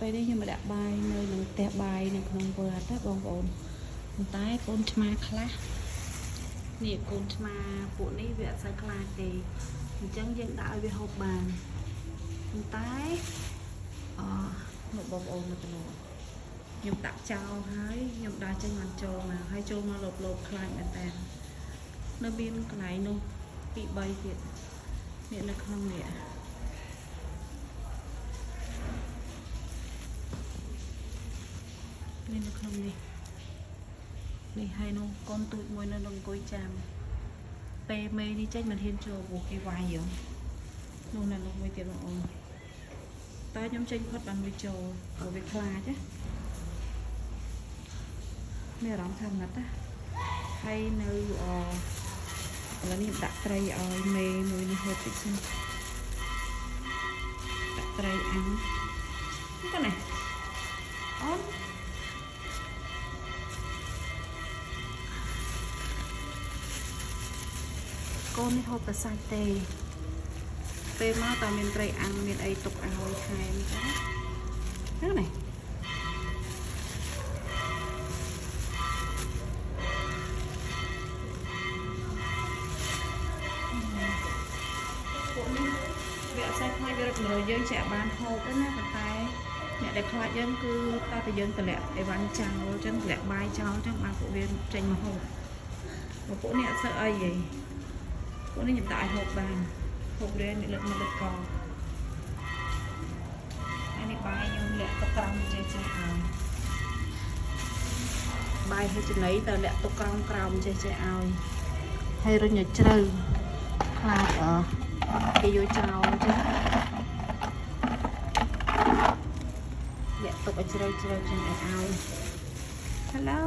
ពេលនេះខ្ញុំដាក់បាយនៅនឹងផ្ទះបាយនៅក្នុងវត្តណាបងប្អូនប៉ុន្តែកូនឆ្មាខ្លះនេះកូនឆ្មាពួកនេះវាអត់សូវខ្លាចទេអញ្ចឹងយើងដាក់ឲ្យវាហូបបានប៉ុន្តែមកបងប្អូនមកទៅខ្ញុំដាក់ចោលហើយខ្ញុំដើរចេញមកចូលមកហើយចូលមកលបខ្លាចមែនតើនៅមានកន្លែងនោះ2 3ទៀតនេះនៅក្នុងនេះនេះនៅក្នុងនេះហើយនោះកូនទូចមួយនៅអង្គុយចាំពេលមេនេះចេញមិនហ៊ានចូលព្រោះគេវាយហ៎នោះនៅនោះមួយទៀតបងអូនតើខ្ញុំចេញផុតបានមួយចូលព្រោះវាខ្លាចណាមានអារម្មណ៍ថាណាត់ណាហើយនៅឥឡូវនេះដាក់ត្រីឲ្យមេមួយនេះហូបតិចសិនដាក់ត្រីអាំងទៅណាអូនកូននេះហូបតែសាច់ទេពេលមកតើមានត្រីអាំងមានអីទុកឲ្យថែមចាហ្នឹងណាពួកនេះវាអត់សាច់ខ្លាចវារត់មកយើងចាក់បានហូបទេណាប៉ុន្តែអ្នកដែលខ្លាចយើងគឺតើយើងតម្លាក់អីវ៉ាន់ចោលអញ្ចឹងតម្លាក់បាយចោលអញ្ចឹងបានពួកវាចេញមកហូបពួកនេះអត់សូវអីទេពួកនេះខ្ញុំដាក់ឲ្យហូបបានហូបរៀនលើកមកលើកកអានេះបាយខ្ញុំលាក់ទុកក្រោមចេះឲ្យបាយហើយចំណីទៅលាក់ទុកក្រោមចេះឲ្យហើយរុញឲ្យជ្រៅខ្លាចគេយកចោលអញ្ចឹងលាក់ទុកឲ្យជ្រៅចឹងឲ្យ Hello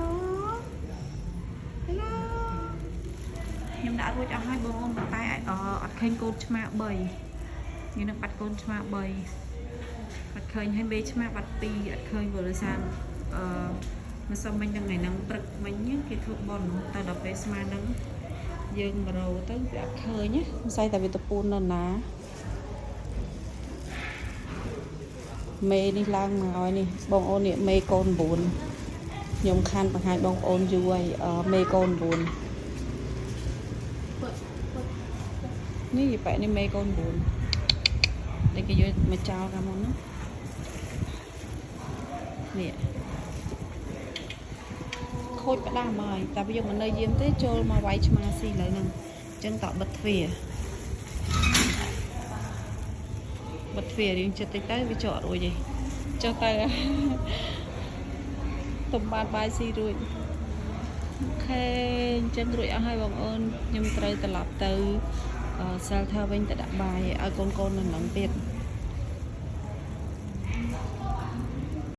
ខ្ញុំដាក់រួចអស់ហើយបងអូនប៉ុន្តែអត់ឃើញកូនឆ្មា3ខ្ញុំនឹងបាត់កូនឆ្មា3អត់ឃើញហើយមេឆ្មាបាត់2អត់ឃើញព្រោះសារមិនសមមិញថ្ងៃហ្នឹងព្រឹកមិញគេធ្វើបន់តែដល់ពេលស្មាហ្នឹងយើងមករោទៅវាអត់ឃើញណាមិនស្អីតែវាទៅពូននៅណាមេនេះឡើងមកហើយនេះបងអូននេះមេកូន9ខ្ញុំខានបង្ហាញបងប្អូនយូរហើយមេកូន9នេះបែបនេះមេកូន9តែគេយកមកចោលកាលមុនហ្នឹងនេះខូចផ្ដាំហើយតែវាយកមកនៅយាមទេចូលមកវាយឆ្មាស៊ីលើហ្នឹងអញ្ចឹងតបិទទ្វារៀងចិត្តតិចទៅវាចករួចឯងចុះទៅទំបានបាយស៊ីរួចអូខេអញ្ចឹងរួចអស់ហើយបងប្អូនខ្ញុំត្រូវត្រឡប់ទៅសិលថាវិញទៅដាក់បាយឲ្យកូននៅនឹងទៀត